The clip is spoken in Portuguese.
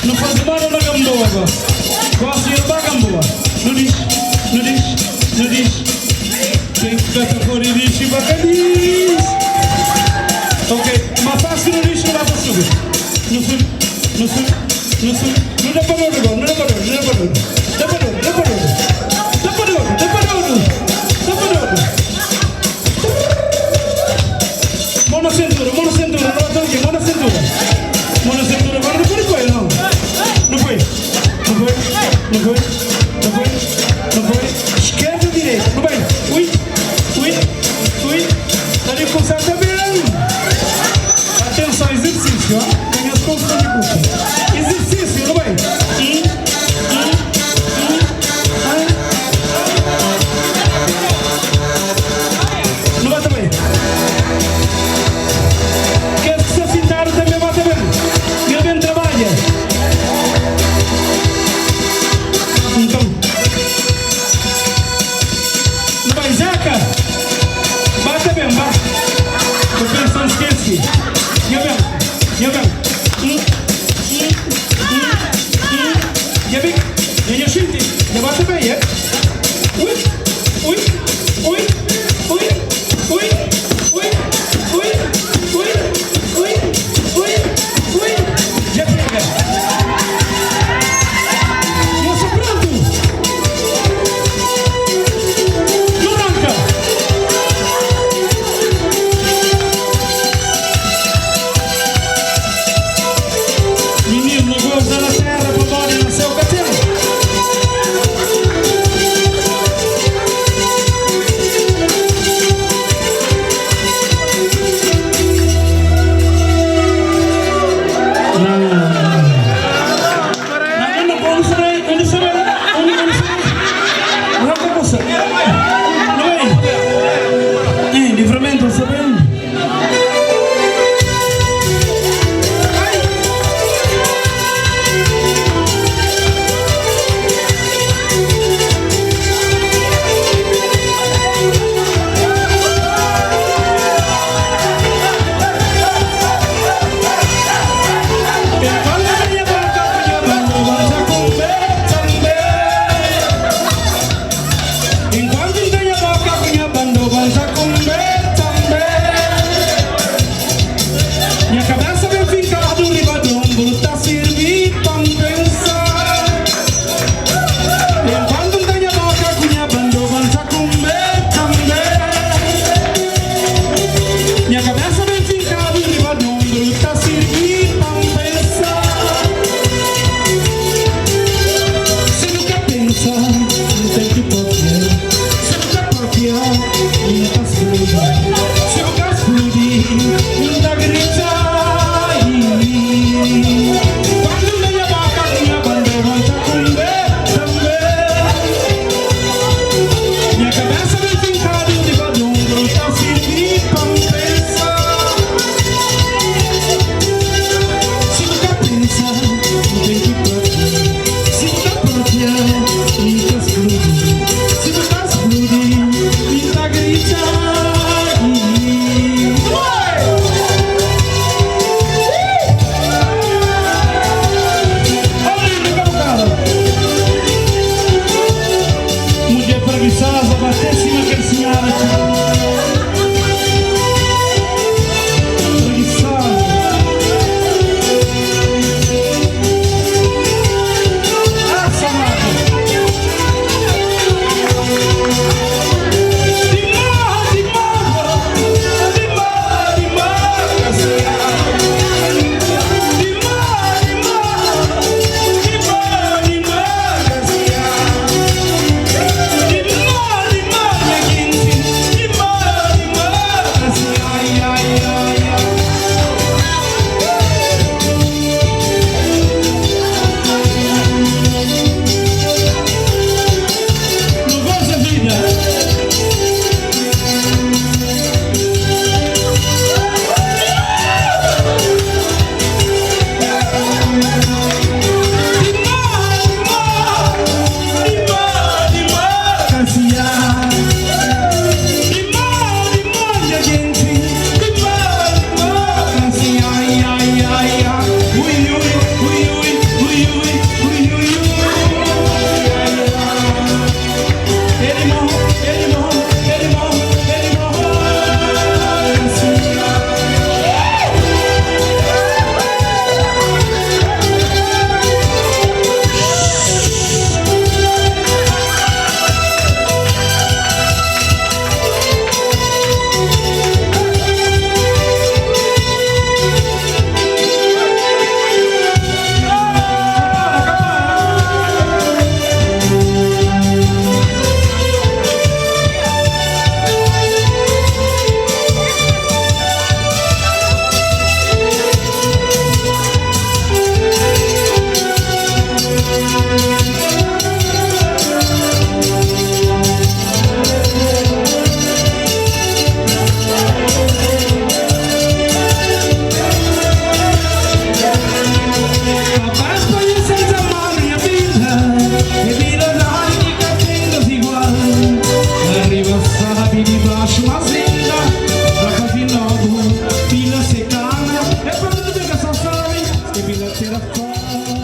Não faz barulho na gamboa agora. Gosto de ir para a gamboa. Não diz. Tem que cantar por aí, diz e bacaniz. Ok, mas faz que não diz que lá para subir. Não sube. Não dá para agora, não dá para barulho. Dá barulho. Mão na cintura, não estou aqui, mão na cintura, agora não foi, não. Não foi. Esquerda ou direita? Não vai. Ui. Está ali a começar também. Atenção, exercício, ó. Ganha-se com o som de curso. Exercício, não vai. Não vai também. Quer que se afintar também vai também. Meu bem trabalha. Então. Não vai, Zeca? Bata bem, bata. Estou pensando que esqueci. Eu bem. Eu senti. Eu bata bem, é? Ui. Já pega. Eu sou pronto. Não arranca. Menino, não gosta da terra, para onde nasceu o cachorro. pensa, não tem que porfiar. Se nunca porfiar, nunca explodir. Se nunca explodir, nunca gritar. Quando me abaca, minha bandeira está com também. Minha cabeça vem fincada de badum, tá servir pra pensar. Se nunca pensa, não tem que porfiar. Se nunca porfiar, nunca explodir. Se nunca explodir, nunca gritar. Mulher preguiçosa, bater em cima daquele senhora. Preguiçosa. Ah, salada. Bila secana, é pra tudo que essa sabe, que bila terra fora.